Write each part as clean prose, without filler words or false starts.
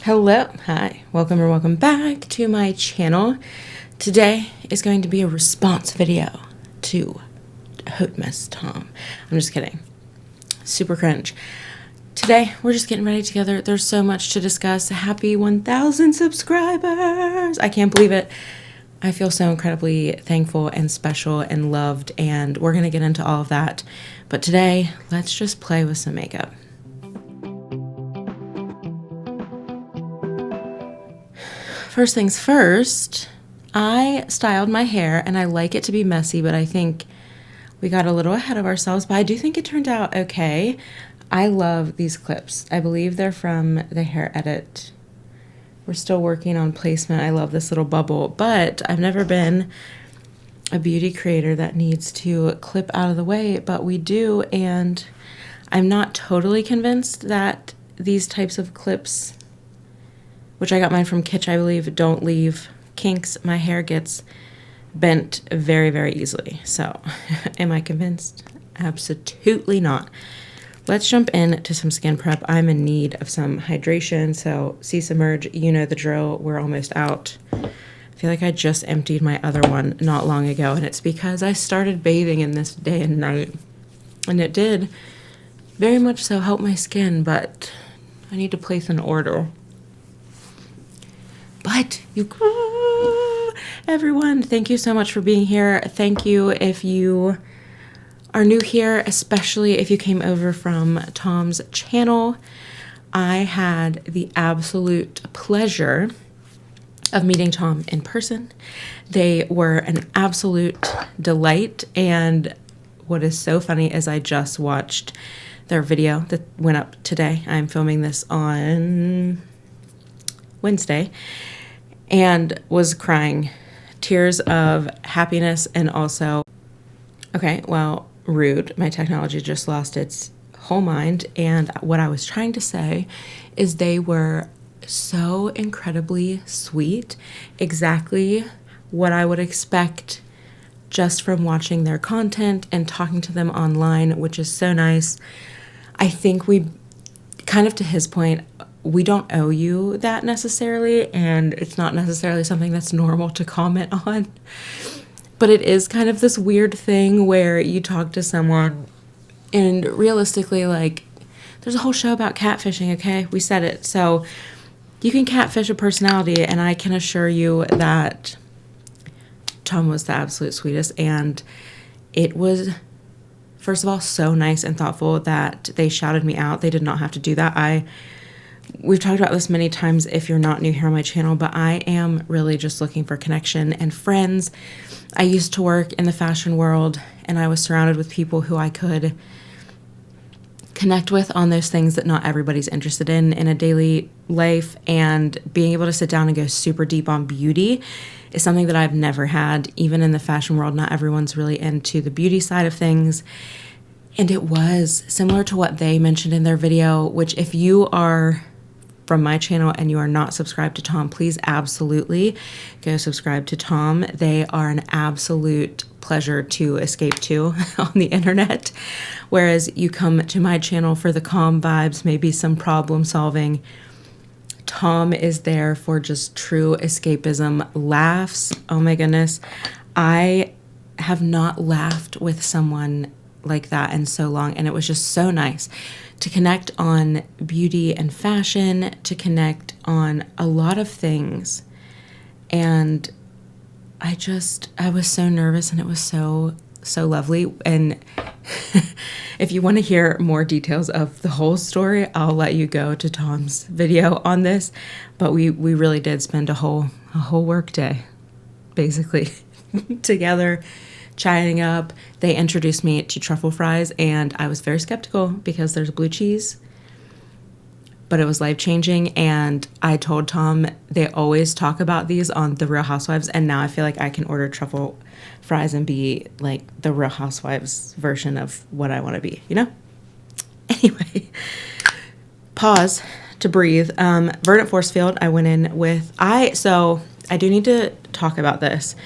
Hello, hi, welcome or welcome back to my channel. Today is going to be a response video to Hot Mess Tom. I'm just kidding. Super cringe. Today, we're just getting ready together. There's so much to discuss. Happy 1,000 subscribers. I can't believe it. I feel so incredibly thankful and special and loved, and we're going to get into all of that. But today, let's just play with some makeup. First things first, I styled my hair and I like it to be messy, but I think we got a little ahead of ourselves, but I do think it turned out okay. I love these clips. I believe they're from the Hair Edit. We're still working on placement. I love this little bubble, but I've never been a beauty creator that needs to clip out of the way, but we do, and I'm not totally convinced that these types of clips, which I got mine from Kitsch, I believe, don't leave kinks. My hair gets bent very, very easily. So, am I convinced? Absolutely not. Let's jump into some skin prep. I'm in need of some hydration, so Submerge, you know the drill. We're almost out. I feel like I just emptied my other one not long ago, and it's because I started bathing in this day and night. And it did very much so help my skin, but I need to place an order. But everyone, thank you so much for being here. Thank you if you are new here, especially if you came over from Tom's channel. I had the absolute pleasure of meeting Tom in person. They were an absolute delight, and what is so funny is I just watched their video that went up today. I'm filming this on Wednesday and was crying tears of happiness, and also, okay, well, rude. My technology just lost its whole mind, and what I was trying to say is they were so incredibly sweet, exactly what I would expect just from watching their content and talking to them online, which is so nice. I think we kind of, to his point, we don't owe you that necessarily, and it's not necessarily something that's normal to comment on. But it is kind of this weird thing where you talk to someone and realistically, like, there's a whole show about catfishing, okay? We said it. So you can catfish a personality, and I can assure you that Tom was the absolute sweetest, and it was, first of all, so nice and thoughtful that they shouted me out. They did not have to do that. We've talked about this many times if you're not new here on my channel, but I am really just looking for connection and friends. I used to work in the fashion world, and I was surrounded with people who I could connect with on those things that not everybody's interested in a daily life, and being able to sit down and go super deep on beauty is something that I've never had. Even in the fashion world, not everyone's really into the beauty side of things. And it was similar to what they mentioned in their video, which if you are from my channel and you are not subscribed to Tom, please absolutely go subscribe to Tom. They are an absolute pleasure to escape to on the internet. Whereas you come to my channel for the calm vibes, maybe some problem solving, Tom is there for just true escapism, laughs. Oh my goodness. I have not laughed with someone like that in so long, and it was just so nice to connect on beauty and fashion, to connect on a lot of things. And I was so nervous, and it was so lovely. And if you want to hear more details of the whole story, I'll let you go to Tom's video on this. But we really did spend a whole work day basically together, chatting up. They introduced me to truffle fries, and I was very skeptical because there's blue cheese, but it was life-changing. And I told Tom they always talk about these on The Real Housewives, and now I feel like I can order truffle fries and be like the Real Housewives version of what I want to be, you know? Anyway, pause to breathe. Verdant Forcefield, I went in with, so I do need to talk about this.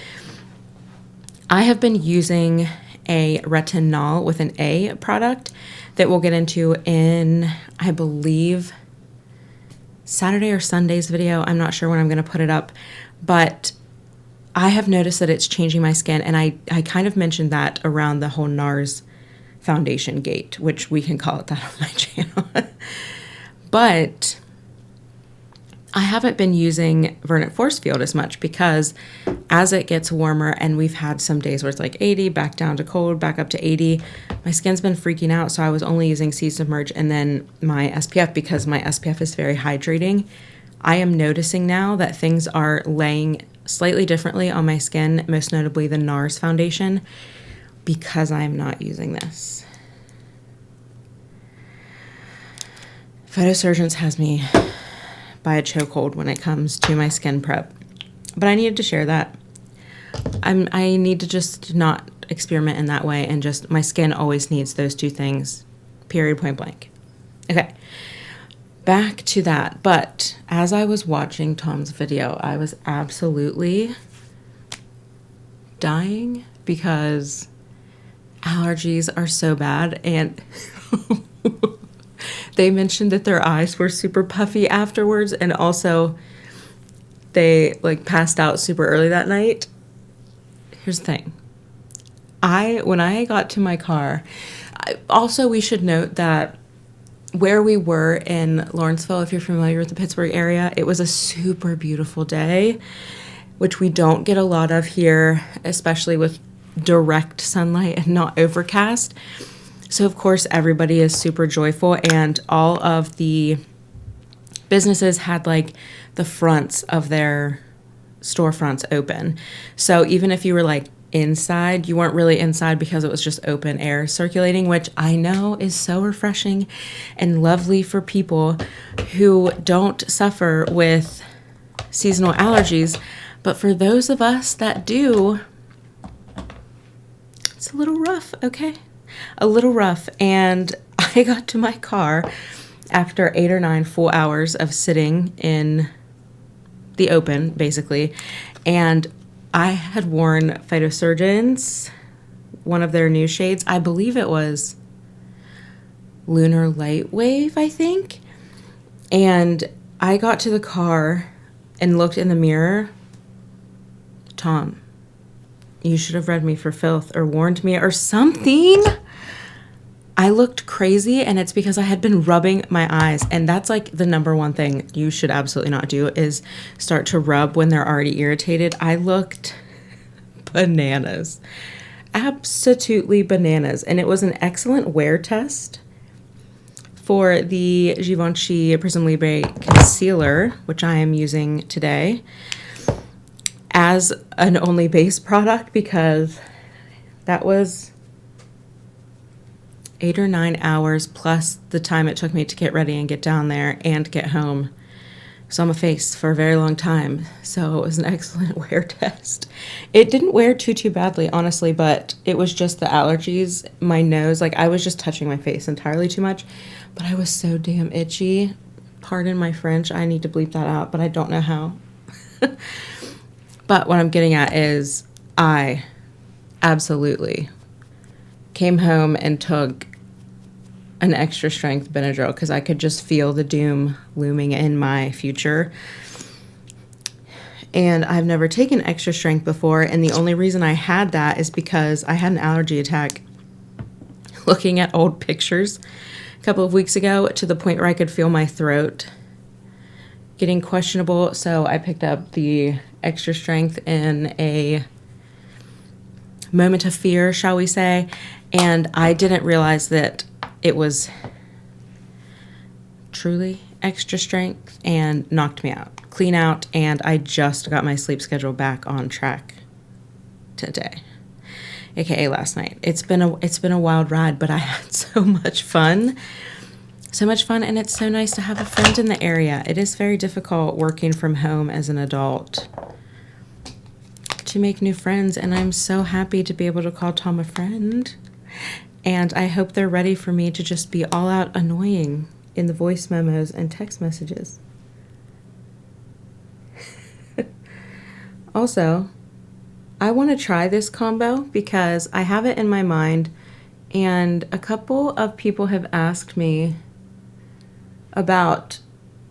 I have been using a retinol with an A product that we'll get into in, I believe, Saturday or Sunday's video. I'm not sure when I'm going to put it up, but I have noticed that it's changing my skin, and I kind of mentioned that around the whole NARS foundation gate, which we can call it that on my channel. But I haven't been using Verdant Forcefield as much because as it gets warmer, and we've had some days where it's like 80, back down to cold, back up to 80, my skin's been freaking out. So I was only using Submerge and then my SPF because my SPF is very hydrating. I am noticing now that things are laying slightly differently on my skin, most notably the NARS foundation, because I'm not using this. Phytosurgence has me by a chokehold when it comes to my skin prep, but I needed to share that. I need to just not experiment in that way, and just my skin always needs those two things, period, point blank. Okay, back to that. But as I was watching Tom's video, I was absolutely dying because allergies are so bad, and they mentioned that their eyes were super puffy afterwards, and also they like passed out super early that night. Here's the thing. When I got to my car, also we should note that where we were in Lawrenceville, if you're familiar with the Pittsburgh area, it was a super beautiful day, which we don't get a lot of here, especially with direct sunlight and not overcast. So of course everybody is super joyful, and all of the businesses had like the fronts of their storefronts open. So even if you were like inside, you weren't really inside because it was just open air circulating, which I know is so refreshing and lovely for people who don't suffer with seasonal allergies. But for those of us that do, it's a little rough, okay? A little rough. And I got to my car after 8 or 9 full hours of sitting in the open, basically, and I had worn Phytosurgence, one of their new shades. I believe it was Lunar Light Wave, I think. And I got to the car and looked in the mirror. Tom, you should have read me for filth or warned me or something. I looked crazy, and it's because I had been rubbing my eyes, and that's like the number one thing you should absolutely not do is start to rub when they're already irritated. I looked bananas, absolutely bananas, and it was an excellent wear test for the Givenchy Prisme Libre concealer, which I am using today as an only base product, because that was 8 or 9 hours plus the time it took me to get ready and get down there and get home. So I'm a face for a very long time. So it was an excellent wear test. It didn't wear too badly, honestly, but it was just the allergies. My nose, like I was just touching my face entirely too much, but I was so damn itchy. Pardon my French. I need to bleep that out, but I don't know how. But what I'm getting at is I absolutely came home and took an extra strength Benadryl because I could just feel the doom looming in my future. And I've never taken extra strength before, and the only reason I had that is because I had an allergy attack looking at old pictures a couple of weeks ago, to the point where I could feel my throat getting questionable. So I picked up the extra strength in a moment of fear, shall we say, and I didn't realize that it was truly extra strength and knocked me out, clean out, and I just got my sleep schedule back on track today, aka last night. It's been a wild ride, but I had so much fun, and it's so nice to have a friend in the area. It is very difficult working from home as an adult to make new friends, and I'm so happy to be able to call Tom a friend. And I hope they're ready for me to just be all out annoying in the voice memos and text messages. Also, I want to try this combo because I have it in my mind, and a couple of people have asked me about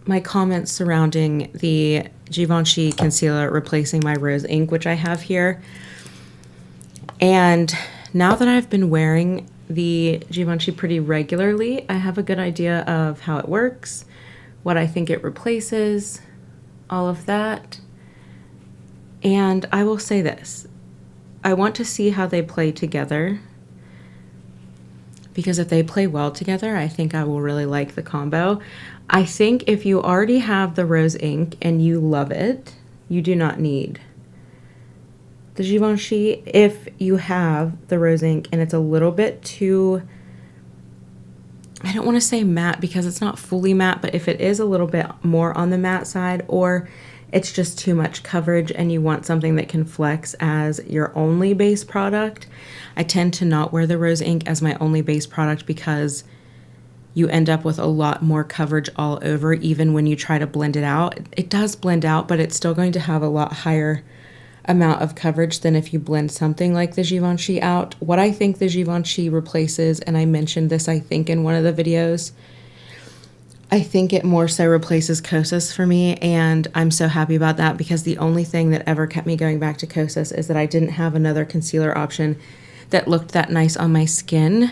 my comments surrounding the Givenchy concealer replacing my rose ink, which I have here. And now that I've been wearing the Givenchy pretty regularly, I have a good idea of how it works, what I think it replaces, all of that. And I will say this, I want to see how they play together, because if they play well together, I think I will really like the combo. I think if you already have the rose ink and you love it, you do not need the Givenchy. If you have the rose ink and it's a little bit too, I don't want to say matte because it's not fully matte, but if it is a little bit more on the matte side, or it's just too much coverage and you want something that can flex as your only base product, I tend to not wear the rose ink as my only base product because you end up with a lot more coverage all over, even when you try to blend it out. It does blend out, but it's still going to have a lot higher amount of coverage than if you blend something like the Givenchy out. What I think the Givenchy replaces, and I mentioned this I think in one of the videos, I think it more so replaces Kosas for me, and I'm so happy about that, because the only thing that ever kept me going back to Kosas is that I didn't have another concealer option that looked that nice on my skin.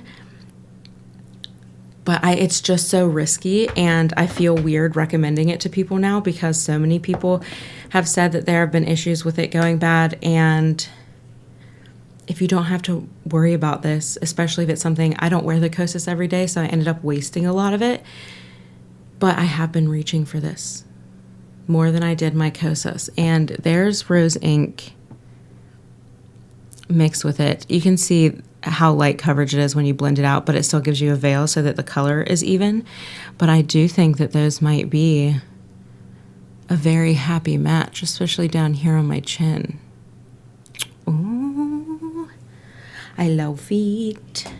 But it's just so risky, and I feel weird recommending it to people now because so many people have said that there have been issues with it going bad. And if you don't have to worry about this, especially if it's something, I don't wear the Kosas every day, so I ended up wasting a lot of it. But I have been reaching for this more than I did my Kosas. And there's rose ink mixed with it. You can see how light coverage it is when you blend it out, but it still gives you a veil so that the color is even. But I do think that those might be a very happy match, especially down here on my chin. Ooh, I love it.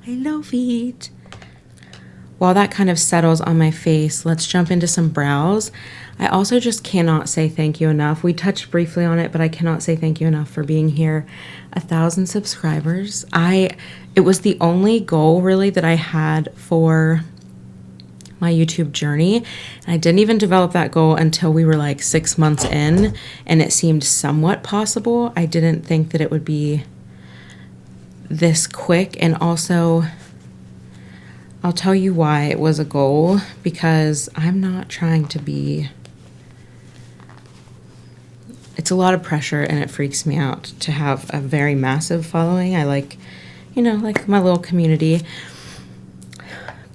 I love it. While that kind of settles on my face, let's jump into some brows. I also just cannot say thank you enough. We touched briefly on it, but I cannot say thank you enough for being here. 1,000 subscribers. It was the only goal really that I had for my YouTube journey. And I didn't even develop that goal until we were like 6 months in, and it seemed somewhat possible. I didn't think that it would be this quick. And also, I'll tell you why it was a goal, because I'm not trying to be, it's a lot of pressure and it freaks me out to have a very massive following. I like, like my little community.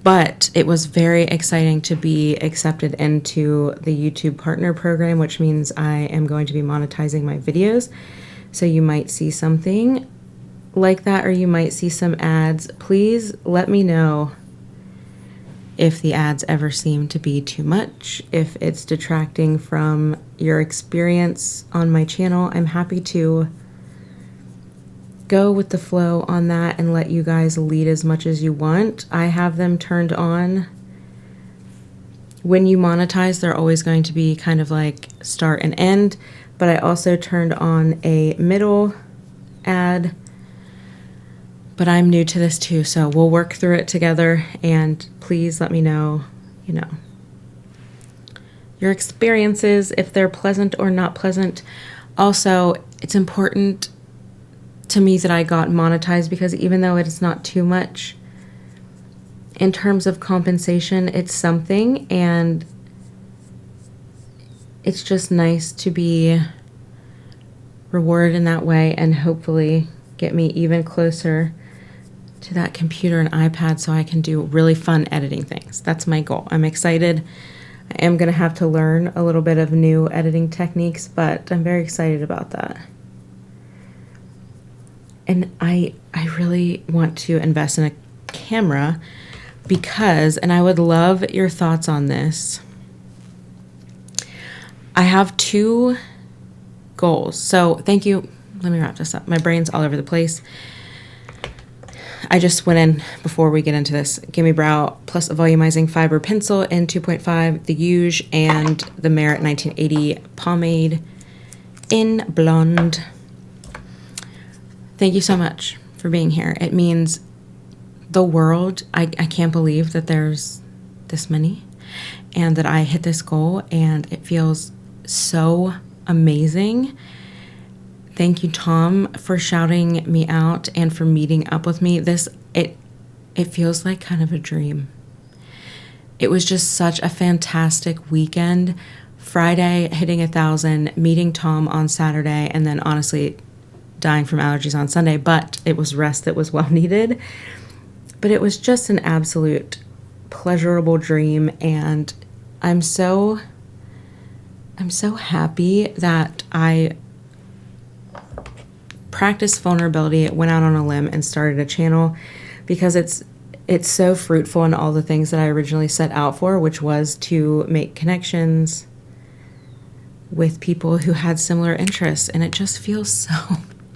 But it was very exciting to be accepted into the YouTube Partner Program, which means I am going to be monetizing my videos. So you might see something like that, or you might see some ads. Please let me know if the ads ever seem to be too much, if it's detracting from your experience on my channel. I'm happy to go with the flow on that and let you guys lead as much as you want. I have them turned on. When you monetize, they're always going to be kind of like start and end, but I also turned on a middle ad. But I'm new to this too, so we'll work through it together, and please let me know, your experiences, if they're pleasant or not pleasant. Also, it's important to me that I got monetized, because even though it is not too much in terms of compensation, it's something, and it's just nice to be rewarded in that way, and hopefully get me even closer to that computer and iPad so I can do really fun editing things. That's my goal. I'm excited. I am going to have to learn a little bit of new editing techniques, but I'm very excited about that. And I really want to invest in a camera because, and I would love your thoughts on this, I have 2 goals. So thank you. Let me wrap this up. My brain's all over the place. I just went in, before we get into this, Gimme Brow plus a volumizing fiber pencil in 2.5, the Huge, and the Merit 1980 pomade in blonde. Thank you so much for being here. It means the world. I can't believe that there's this many. and that I hit this goal, and it feels so amazing. Thank you, Tom, for shouting me out and for meeting up with me. It feels like kind of a dream. It was just such a fantastic weekend. Friday, hitting 1,000, meeting Tom on Saturday, and then honestly dying from allergies on Sunday, but it was rest that was well needed. But it was just an absolute pleasurable dream, and I'm so happy that I practiced vulnerability, went out on a limb and started a channel, because it's so fruitful in all the things that I originally set out for, which was to make connections with people who had similar interests, and it just feels so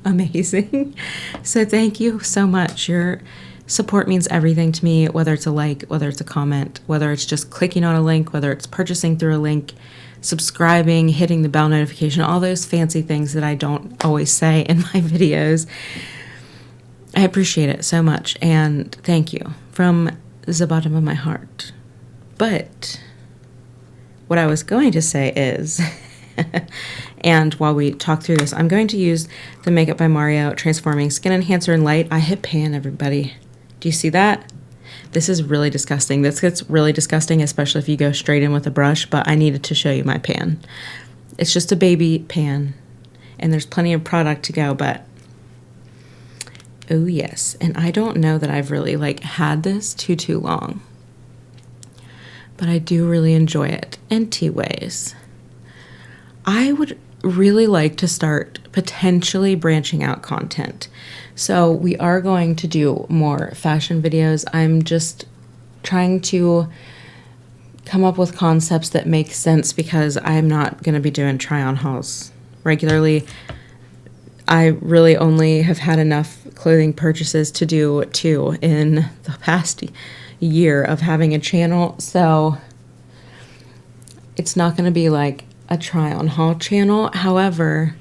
amazing. So thank you so much. Your support means everything to me, whether it's a like, whether it's a comment, whether it's just clicking on a link, whether it's purchasing through a link, subscribing, hitting the bell notification, all those fancy things that I don't always say in my videos. I appreciate it so much, and thank you from the bottom of my heart. But what I was going to say is, and while we talk through this, I'm going to use the Makeup by Mario Transforming Skin Enhancer in Light. I hit pan, everybody. Do you see that? This is really disgusting. This gets really disgusting, especially if you go straight in with a brush, but I needed to show you my pan. It's just a baby pan, and there's plenty of product to go, but oh yes. And I don't know that I've really had this too long, but I do really enjoy it in two ways. I would really like to start potentially branching out content. So we are going to do more fashion videos. I'm just trying to come up with concepts that make sense, because I'm not going to be doing try-on hauls regularly. I really only have had enough clothing purchases to do 2 in the past year of having a channel. So it's not going to be like a try-on haul channel. However,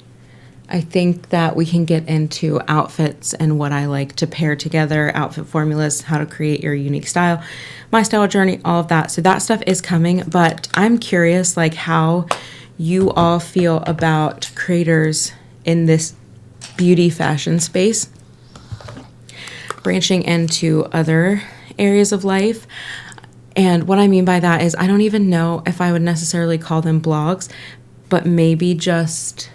I think that we can get into outfits and what I like to pair together, outfit formulas, how to create your unique style, my style journey, all of that. So that stuff is coming, but I'm curious how you all feel about creators in this beauty fashion space branching into other areas of life. And what I mean by that is I don't even know if I would necessarily call them blogs, but maybe just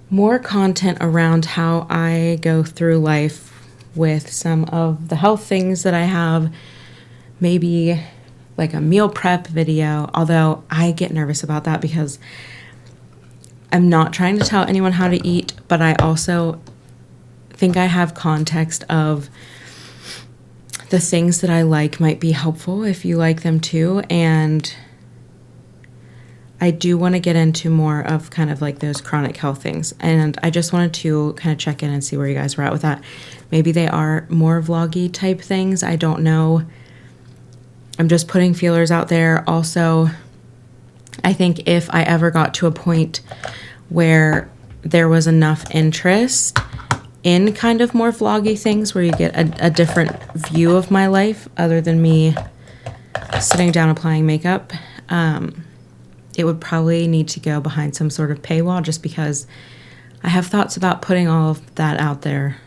more content around how I go through life with some of the health things that I have, maybe like a meal prep video, although I get nervous about that because I'm not trying to tell anyone how to eat, but I also think I have context of the things that I like might be helpful if you like them too. And I do want to get into more of kind of those chronic health things. And I just wanted to kind of check in and see where you guys were at with that. Maybe they are more vloggy type things. I don't know. I'm just putting feelers out there. Also, I think if I ever got to a point where there was enough interest in kind of more vloggy things where you get a different view of my life other than me sitting down applying makeup, it would probably need to go behind some sort of paywall, just because I have thoughts about putting all of that out there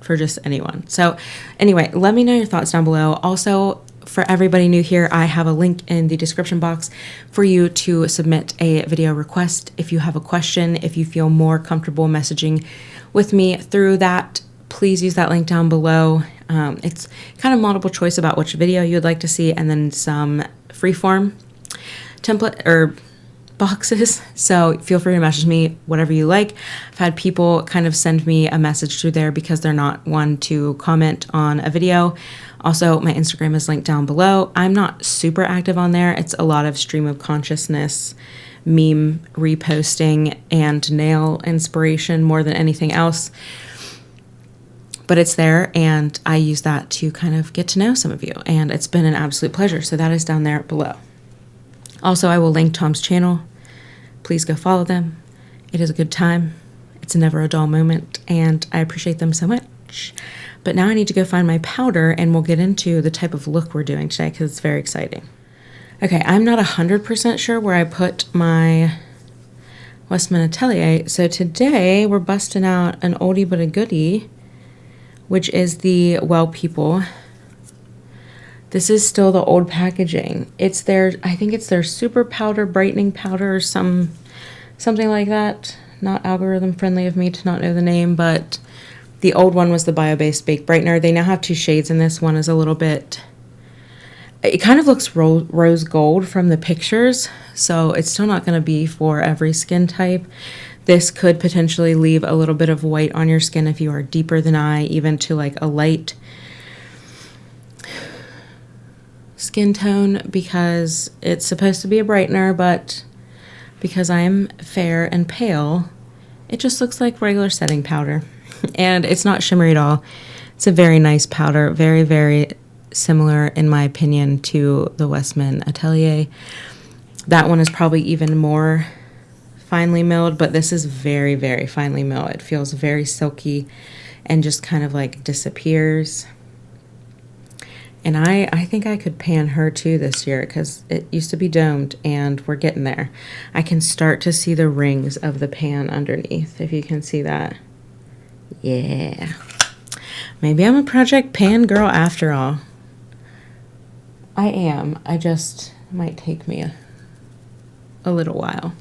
for just anyone. So anyway, let me know your thoughts down below. Also, for everybody new here, I have a link in the description box for you to submit a video request. If you have a question, if you feel more comfortable messaging with me through that, please use that link down below. It's kind of multiple choice about which video you would like to see, and then some freeform template or boxes. So feel free to message me whatever you like. I've had people kind of send me a message through there because they're not one to comment on a video. Also, my Instagram is linked down below. I'm not super active on there. It's a lot of stream of consciousness, meme reposting, and nail inspiration more than anything else. But it's there, and I use that to kind of get to know some of you, and it's been an absolute pleasure. So that is down there below. Also, I will link Tom's channel. Please go follow them. It is a good time. It's never a dull moment, and I appreciate them so much. But now I need to go find my powder, and we'll get into the type of look we're doing today because it's very exciting. Okay, I'm not 100% sure where I put my Westman Atelier. So today we're busting out an oldie but a goodie, which is the Well People. This is still the old packaging. It's their, I think it's their Superpowder brightening powder or something like that. Not algorithm friendly of me to not know the name, but the old one was the bio-based baked brightener. They now have two shades in this. One is a little bit, it kind of looks rose gold from the pictures, so it's still not going to be for every skin type. This could potentially leave a little bit of white on your skin if you are deeper than I, even to like a light skin tone, because it's supposed to be a brightener, but because I'm fair and pale, it just looks like regular setting powder. And it's not shimmery at all. It's a very nice powder, very, very similar, in my opinion, to the Westman Atelier. That one is probably even more finely milled, but this is very, very finely milled. It feels very silky and just kind of like disappears. And I think I could pan her too this year because it used to be domed and we're getting there. I can start to see the rings of the pan underneath, if you can see that. Yeah. Maybe I'm a Project Pan girl after all. I am. I just might take me a little while.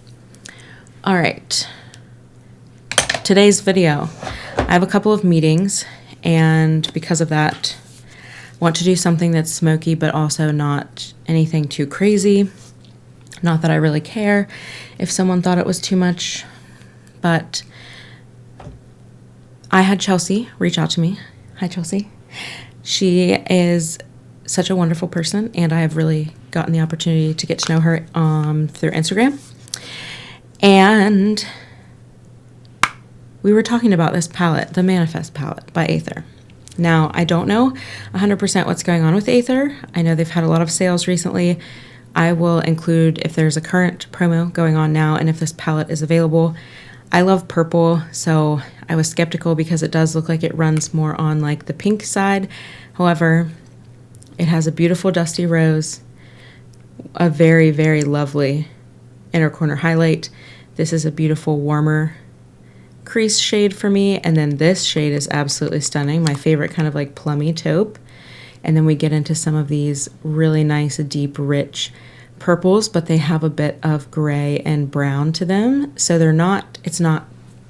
All right. Today's video. I have a couple of meetings, and because of that, want to do something that's smoky, but also not anything too crazy. Not that I really care if someone thought it was too much, but I had Chelsea reach out to me. Hi, Chelsea. She is such a wonderful person, and I have really gotten the opportunity to get to know her through Instagram. And we were talking about this palette, the Manifest palette by Athr. Now, I don't know 100% what's going on with Athr. I know they've had a lot of sales recently. I will include if there's a current promo going on now and if this palette is available. I love purple, so I was skeptical because it does look like it runs more on like the pink side. However, it has a beautiful dusty rose, a very, very lovely inner corner highlight. This is a beautiful warmer crease shade for me, and then this shade is absolutely stunning, my favorite kind of like plummy taupe. And then we get into some of these really nice deep rich purples, but they have a bit of gray and brown to them, so it's not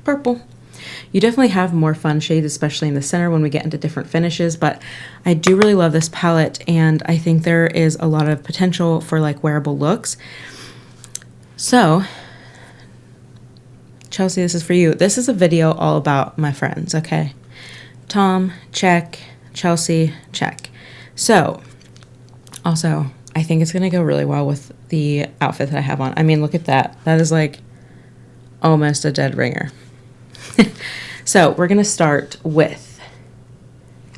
purple. You definitely have more fun shades, especially in the center when we get into different finishes, but I do really love this palette, and I think there is a lot of potential for like wearable looks. So Chelsea, this is for you. This is a video all about my friends, okay? Tom, check. Chelsea, check. So, also, I think it's going to go really well with the outfit that I have on. I mean, look at that. That is like almost a dead ringer. So, we're going to start with,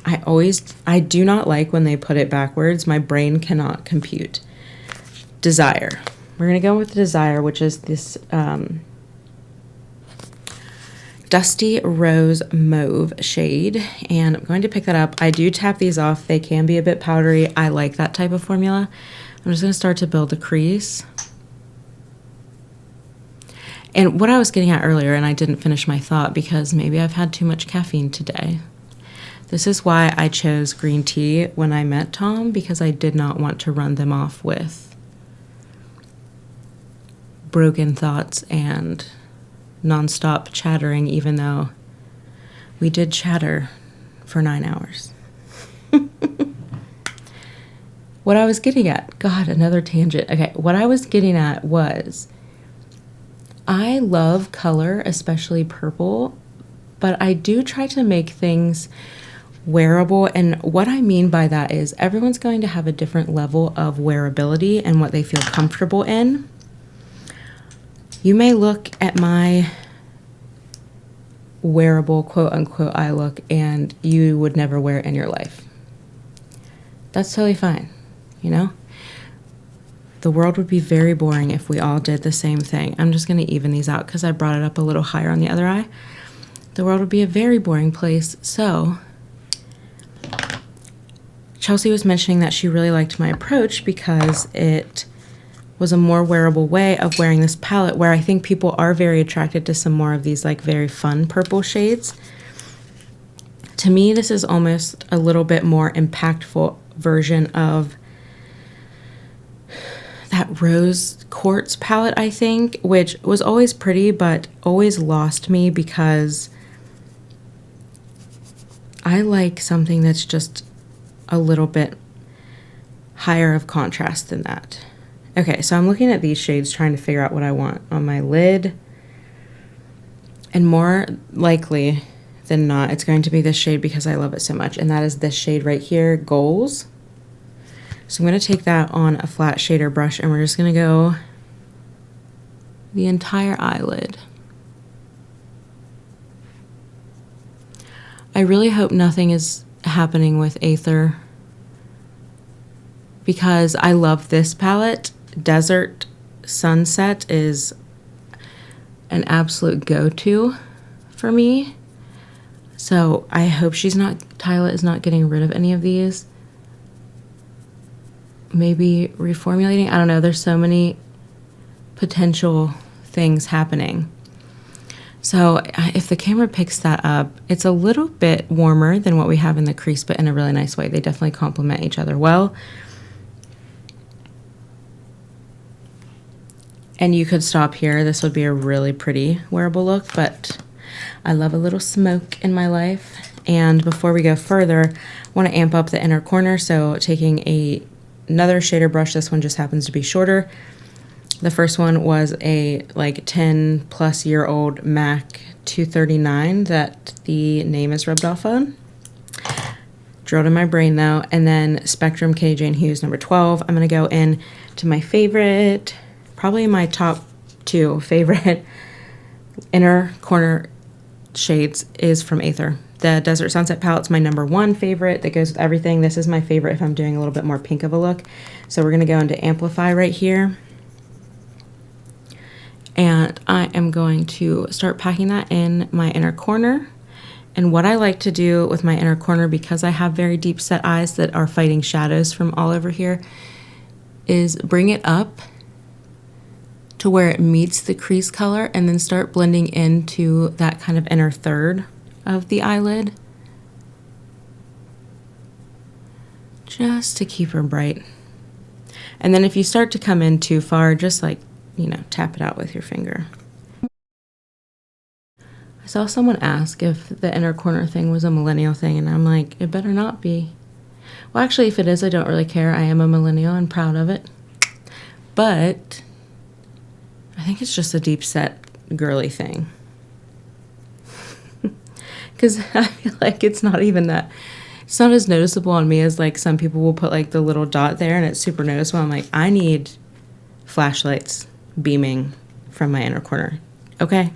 I do not like when they put it backwards. My brain cannot compute. Desire. We're going to go with the Desire, which is this Dusty Rose Mauve shade, and I'm going to pick that up. I do tap these off. They can be a bit powdery. I like that type of formula. I'm just going to start to build the crease. And what I was getting at earlier, and I didn't finish my thought because maybe I've had too much caffeine today. This is why I chose green tea when I met Tom, because I did not want to run them off with broken thoughts and nonstop chattering, even though we did chatter for 9 hours. What I was getting at, God, another tangent. Okay, what I was getting at was I love color, especially purple, but I do try to make things wearable. And what I mean by that is everyone's going to have a different level of wearability and what they feel comfortable in. You may look at my wearable quote unquote eye look and you would never wear it in your life. That's totally fine, you know? The world would be very boring if we all did the same thing. I'm just going to even these out because I brought it up a little higher on the other eye. The world would be a very boring place. So Chelsea was mentioning that she really liked my approach because it was a more wearable way of wearing this palette, where I think people are very attracted to some more of these like very fun purple shades. To me, this is almost a little bit more impactful version of that rose quartz palette, I think, which was always pretty but always lost me because I like something that's just a little bit higher of contrast than that. Okay, so I'm looking at these shades trying to figure out what I want on my lid, and more likely than not, it's going to be this shade because I love it so much, and that is this shade right here, Goals. So I'm going to take that on a flat shader brush, and we're just going to go the entire eyelid. I really hope nothing is happening with Athr because I love this palette. Desert Sunset is an absolute go-to for me. So I hope Tyla is not getting rid of any of these. Maybe reformulating. I don't know. There's so many potential things happening. So if the camera picks that up, it's a little bit warmer than what we have in the crease, but in a really nice way. They definitely complement each other well. And you could stop here. This would be a really pretty wearable look, but I love a little smoke in my life. And before we go further, I want to amp up the inner corner. So taking another shader brush, this one just happens to be shorter. The first one was a like 10 plus year old MAC 239 that the name is rubbed off on. Drilled in my brain though. And then Spectrum Katie Jane Hughes number 12. I'm going to go in to my favorite, probably my top 2 favorite inner corner shades is from Athr. The Desert Sunset palette's my number 1 favorite that goes with everything. This is my favorite if I'm doing a little bit more pink of a look. So we're going to go into Amplify right here. And I am going to start packing that in my inner corner. And what I like to do with my inner corner, because I have very deep set eyes that are fighting shadows from all over here, is bring it up to where it meets the crease color and then start blending into that kind of inner third of the eyelid. Just to keep her bright. And then if you start to come in too far, just like, you know, tap it out with your finger. I saw someone ask if the inner corner thing was a millennial thing, and I'm like, it better not be. Well, actually, if it is, I don't really care. I am a millennial and proud of it. But I think it's just a deep set girly thing. Because I feel like it's not even that, it's not as noticeable on me as like some people will put like the little dot there and it's super noticeable. I'm like, I need flashlights beaming from my inner corner. Okay,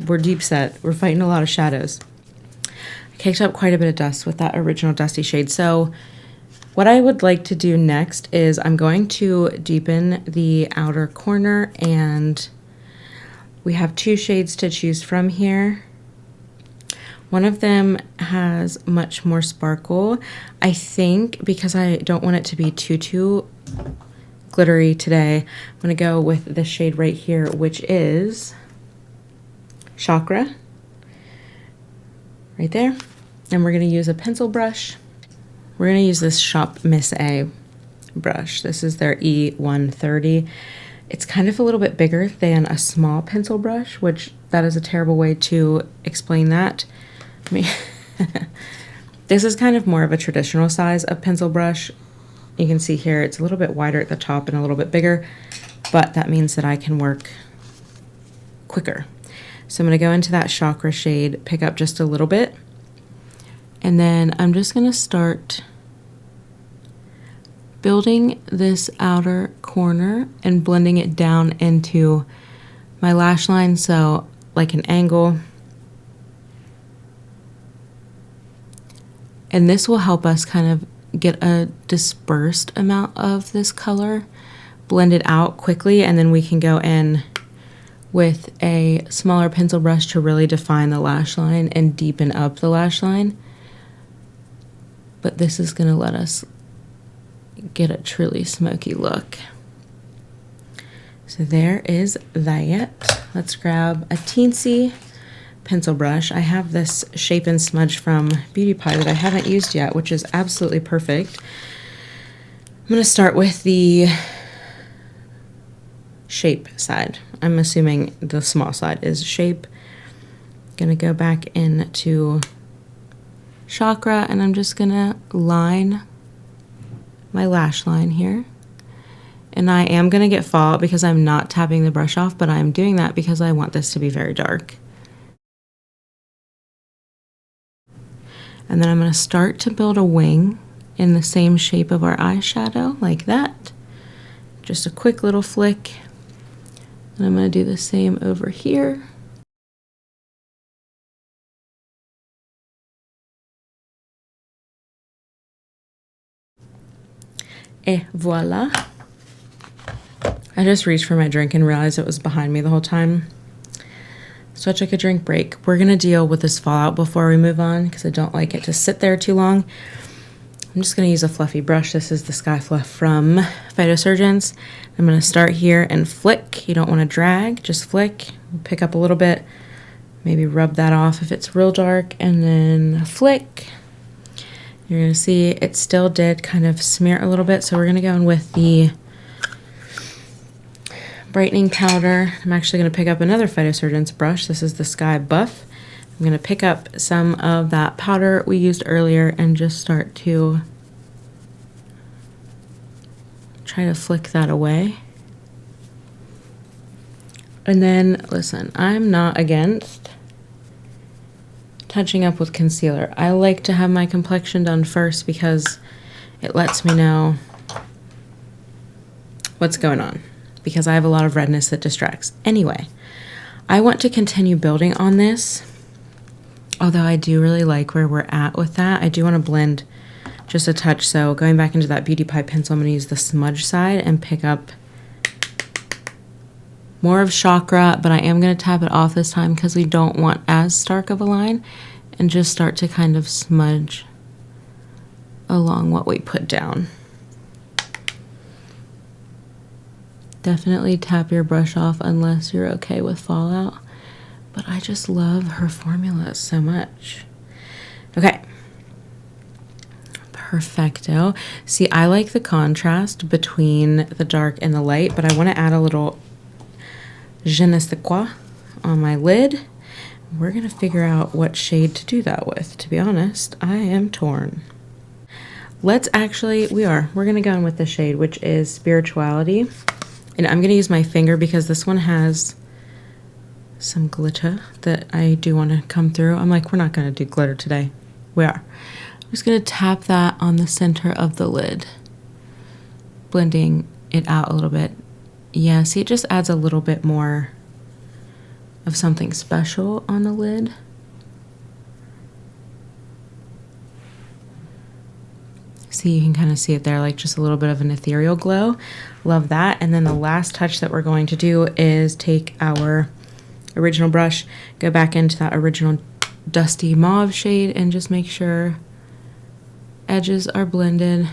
we're deep set. We're fighting a lot of shadows. I kicked up quite a bit of dust with that original dusty shade. So what I would like to do next is I'm going to deepen the outer corner, and we have 2 shades to choose from here. One of them has much more sparkle. I think because I don't want it to be too glittery today, I'm going to go with the shade right here, which is Chakra. Right there. And we're going to use a pencil brush. We're going to use this Shop Miss A brush. This is their E130. It's kind of a little bit bigger than a small pencil brush, which that is a terrible way to explain that. I mean, this is kind of more of a traditional size of pencil brush. You can see here it's a little bit wider at the top and a little bit bigger, but that means that I can work quicker. So I'm going to go into that Chakra shade, pick up just a little bit, and then I'm just going to start building this outer corner and blending it down into my lash line, so like an angle. And this will help us kind of get a dispersed amount of this color, blend it out quickly, and then we can go in with a smaller pencil brush to really define the lash line and deepen up the lash line. but this is going to let us get a truly smoky look. So there is that. Let's grab a teensy pencil brush. I have this Shape and Smudge from Beauty Pie that I haven't used yet, which is absolutely perfect. I'm going to start with the Shape side. I'm assuming the small side is Shape. Going to go back into Chakra, and I'm just going to line my lash line here. And I am going to get fallout because I'm not tapping the brush off, but I'm doing that because I want this to be very dark. And then I'm going to start to build a wing in the same shape of our eyeshadow, like that. Just a quick little flick. And I'm going to do the same over here. Et voila. I just reached for my drink and realized it was behind me the whole time. So I took a drink break. We're going to deal with this fallout before we move on because I don't like it to sit there too long. I'm just going to use a fluffy brush. This is the Sky Fluff from Phytosurgence. I'm going to start here and flick. You don't want to drag, just flick. Pick up a little bit, maybe rub that off if it's real dark, and then flick. You're going to see it still did kind of smear a little bit, so we're going to go in with the brightening powder. I'm actually going to pick up another Phytosurgence brush. This is the Sky Buff. I'm going to pick up some of that powder we used earlier and just start to try to flick that away. And then, listen, I'm not against touching up with concealer. I like to have my complexion done first because it lets me know what's going on, because I have a lot of redness that distracts. Anyway, I want to continue building on this, although I do really like where we're at with that. I do want to blend just a touch, so going back into that Beauty Pie pencil, I'm going to use the smudge side and pick up more of Chakra, but I am going to tap it off this time because we don't want as stark of a line, and just start to kind of smudge along what we put down. Definitely tap your brush off unless you're okay with fallout. But I just love her formula so much. Okay. Perfecto. See, I like the contrast between the dark and the light, but I want to add a little je ne sais quoi on my lid. We're going to figure out what shade to do that with. To be honest, I am torn. Let's actually, we're going to go in with the shade, which is Spirituality. And I'm going to use my finger because this one has some glitter that I do want to come through. I'm like, we're not going to do glitter today. We are. I'm just going to tap that on the center of the lid, blending it out a little bit. Yeah, see, it just adds a little bit more of something special on the lid. See, you can kind of see it there, like just a little bit of an ethereal glow. Love that. And then the last touch that we're going to do is take our original brush, go back into that original dusty mauve shade, and just make sure edges are blended,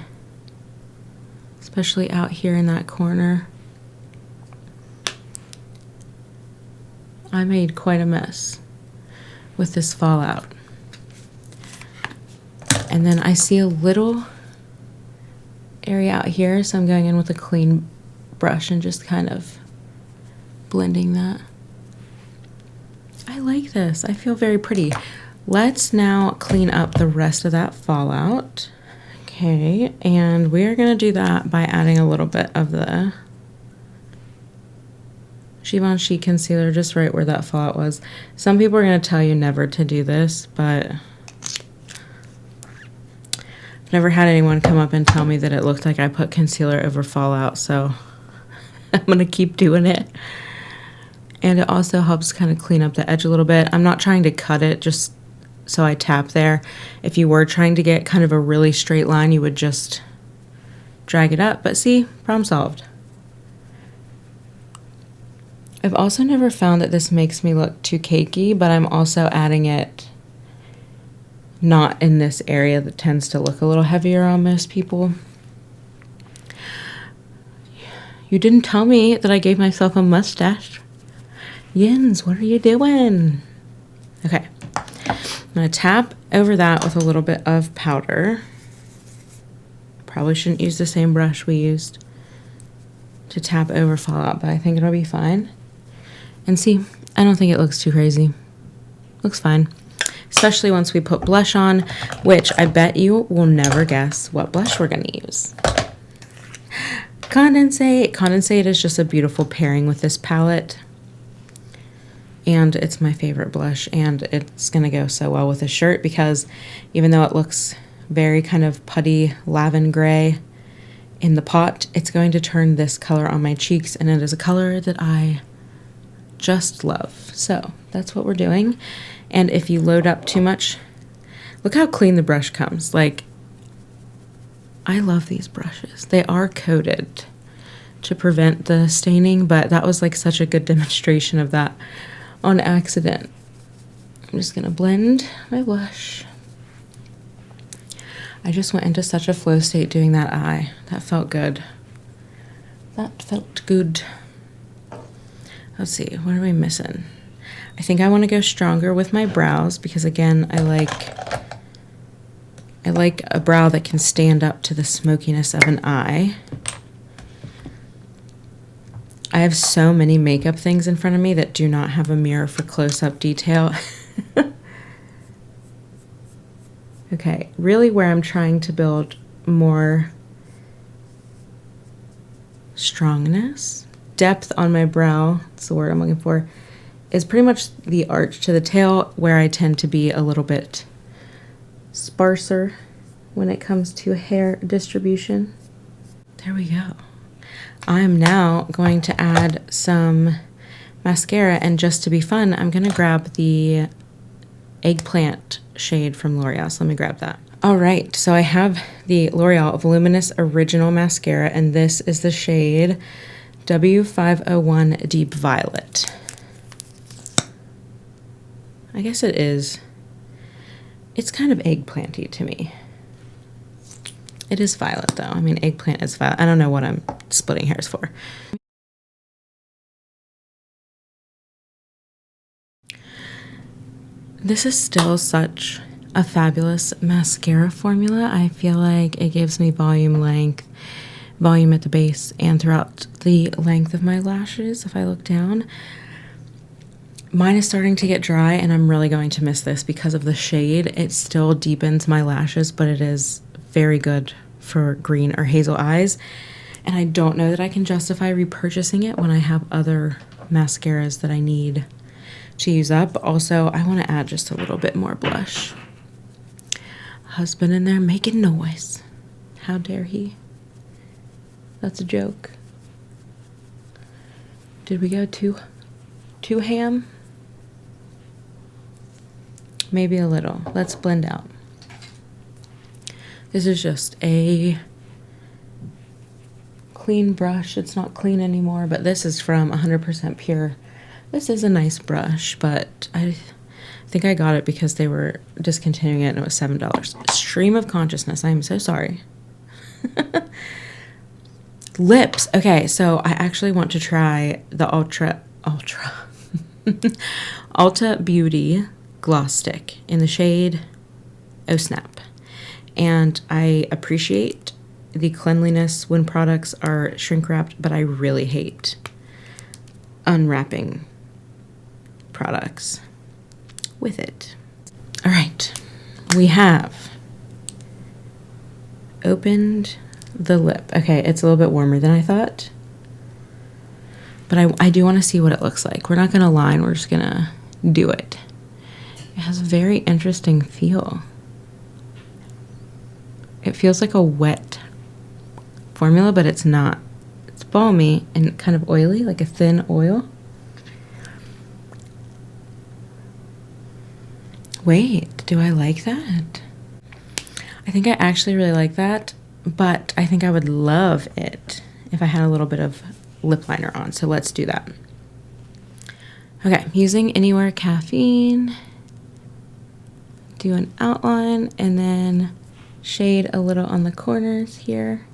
especially out here in that corner. I made quite a mess with this fallout. And then I see a little area out here, so I'm going in with a clean brush and just kind of blending that. I like this. I feel very pretty. Let's now clean up the rest of that fallout. Okay, and we're going to do that by adding a little bit of the Givenchy concealer just right where that fallout was. Some people are going to tell you never to do this, but I've never had anyone come up and tell me that it looked like I put concealer over fallout, so I'm going to keep doing it. And it also helps kind of clean up the edge a little bit. I'm not trying to cut it just so I tap there. If you were trying to get kind of a really straight line, you would just drag it up. But see, problem solved. I've also never found that this makes me look too cakey, but I'm also adding it not in this area that tends to look a little heavier on most people. You didn't tell me that I gave myself a mustache. Yins, what are you doing? Okay, I'm gonna tap over that with a little bit of powder. Probably shouldn't use the same brush we used to tap over fallout, but I think it'll be fine. And see, I don't think it looks too crazy. Looks fine. Especially once we put blush on, which I bet you will never guess what blush we're gonna use. Condensate. Condensate is just a beautiful pairing with this palette. And it's my favorite blush, and it's gonna go so well with this shirt because even though it looks very kind of putty lavender gray in the pot, it's going to turn this color on my cheeks, and it is a color that I just love. So that's what we're doing. And if you load up too much, look how clean the brush comes. Like, I love these brushes. They are coated to prevent the staining, but that was like such a good demonstration of that on accident. I'm just gonna blend my blush. I just went into such a flow state doing that eye. That felt good. That felt good. Let's see, what are we missing? I think I want to go stronger with my brows because, again, I like a brow that can stand up to the smokiness of an eye. I have so many makeup things in front of me that do not have a mirror for close-up detail. Okay, really where I'm trying to build more strongness, depth on my brow, that's the word I'm looking for, is pretty much the arch to the tail, where I tend to be a little bit sparser when it comes to hair distribution. There we go. I'm now going to add some mascara, and just to be fun, I'm gonna grab the Eggplant shade from L'Oreal. So let me grab that. All right, so I have the L'Oreal Voluminous Original Mascara, and this is the shade W501 Deep Violet. I guess it is. It's kind of eggplanty to me. It is violet though. I mean, eggplant is violet. I don't know what I'm splitting hairs for. This is still such a fabulous mascara formula. I feel like it gives me volume, length, volume at the base and throughout the length of my lashes if I look down. Mine is starting to get dry, and I'm really going to miss this because of the shade. It still deepens my lashes, but it is very good for green or hazel eyes. And I don't know that I can justify repurchasing it when I have other mascaras that I need to use up. Also, I want to add just a little bit more blush. Husband in there making noise. How dare he? That's a joke. Did we go too ham? Maybe a little. Let's blend out. This is just a clean brush. It's not clean anymore, but this is from 100% Pure. This is a nice brush, but I think I got it because they were discontinuing it and it was $7. Stream of consciousness. I am so sorry. Lips. Okay, so I actually want to try the Ulta Beauty Gloss Stick in the shade Oh Snap. And I appreciate the cleanliness when products are shrink wrapped, but I really hate unwrapping products with it. All right, we have opened the lip. Okay, it's a little bit warmer than I thought, but I do want to see what it looks like. We're not going to line, we're just going to do it. It has a very interesting feel. It feels like a wet formula, but it's not. It's balmy and kind of oily, like a thin oil. Wait, do I like that? I think I actually really like that, but I think I would love it if I had a little bit of lip liner on, so let's do that. Okay, using Anywhere Caffeine do an outline and then shade a little on the corners here.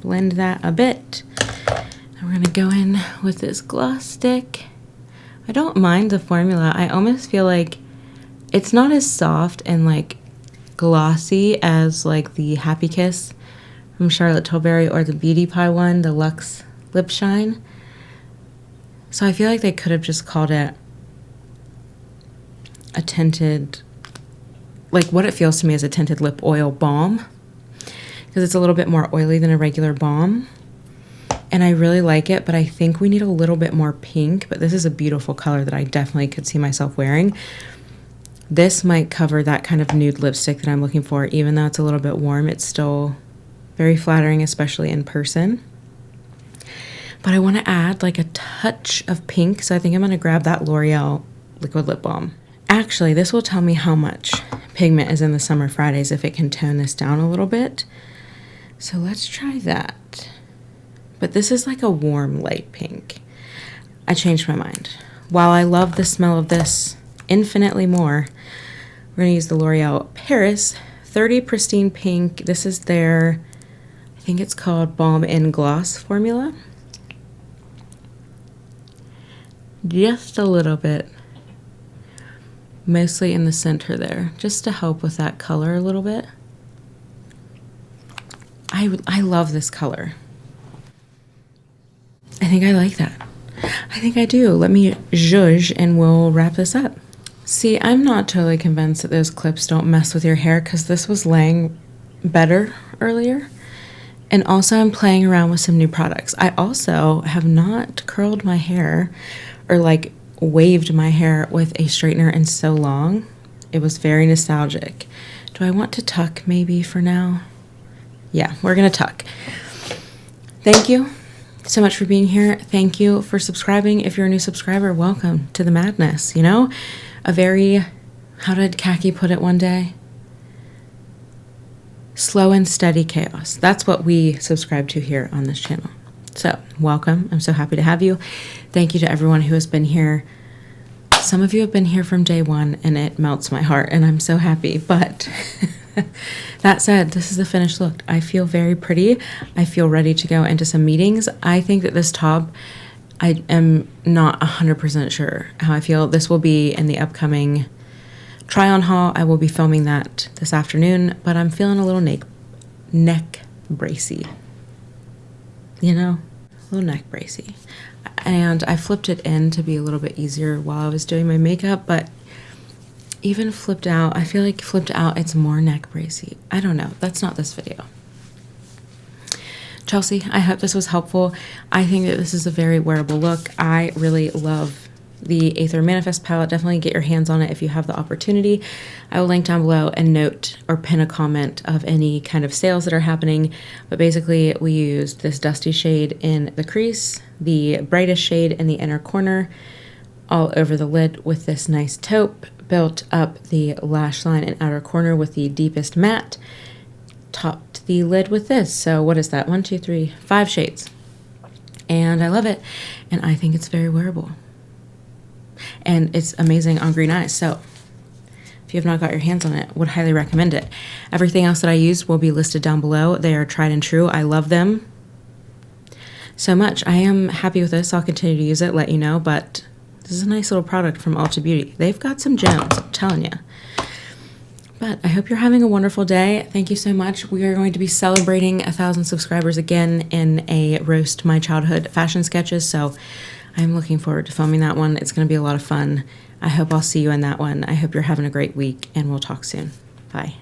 Blend that a bit. And we're gonna go in with this gloss stick. I don't mind the formula. I almost feel like it's not as soft and like glossy as like the Happy Kiss from Charlotte Tilbury or the Beauty Pie one, the Luxe Lip Shine. So I feel like they could have just called it a tinted, like what it feels to me is a tinted lip oil balm, because it's a little bit more oily than a regular balm. And I really like it, but I think we need a little bit more pink, but this is a beautiful color that I definitely could see myself wearing. This might cover that kind of nude lipstick that I'm looking for. Even though it's a little bit warm, it's still very flattering, especially in person. But I want to add like a touch of pink, so I think I'm going to grab that L'Oreal Liquid Lip Balm. Actually, this will tell me how much pigment is in the Summer Fridays if it can tone this down a little bit. So let's try that. But this is like a warm light pink. I changed my mind. While I love the smell of this infinitely more, we're going to use the L'Oreal Paris 30 Pristine Pink. This is their, I think it's called Balm in Gloss formula. Just a little bit. Mostly in the center there, just to help with that color a little bit. I love this color. I think I like that. I think I do. Let me zhuzh and we'll wrap this up. See, I'm not totally convinced that those clips don't mess with your hair because this was laying better earlier. And also I'm playing around with some new products. I also have not curled my hair or like waved my hair with a straightener in so long. It was very nostalgic. Do I want to tuck maybe for now? Yeah, we're gonna tuck. Thank you so much for being here. Thank you for subscribing. If you're a new subscriber, welcome to the madness. You know, a very, how did Khaki put it one day? Slow and steady chaos. That's what we subscribe to here on this channel. So welcome. I'm so happy to have you. Thank you to everyone who has been here. Some of you have been here from day one and it melts my heart and I'm so happy. But that said, this is the finished look. I feel very pretty. I feel ready to go into some meetings. I think that this top, I am not 100% sure how I feel. This will be in the upcoming try on haul. I will be filming that this afternoon, but I'm feeling a little neck bracey. You know, a little neck bracey. And I flipped it in to be a little bit easier while I was doing my makeup, but even flipped out, I feel like flipped out, it's more neck bracey. I don't know. That's not this video. Chelsea, I hope this was helpful. I think that this is a very wearable look. I really love the Athr Manifest palette. Definitely get your hands on it if you have the opportunity. I will link down below and note or pin a comment of any kind of sales that are happening. But basically, we used this dusty shade in the crease, the brightest shade in the inner corner, all over the lid with this nice taupe, built up the lash line and outer corner with the deepest matte, topped the lid with this. So what is that? 1, 2, 3, 5 shades. And I love it. And I think it's very wearable. And it's amazing on green eyes. So if you have not got your hands on it, would highly recommend it. Everything else that I use will be listed down below. They are tried and true. I love them so much. I am happy with this. I'll continue to use it, let you know, but this is a nice little product from Ulta Beauty. They've got some gems, I'm telling you. But I hope you're having a wonderful day. Thank you so much. We are going to be celebrating 1,000 subscribers again in a Roast My Childhood fashion sketches. So I'm looking forward to filming that one. It's going to be a lot of fun. I hope I'll see you in that one. I hope you're having a great week and we'll talk soon. Bye.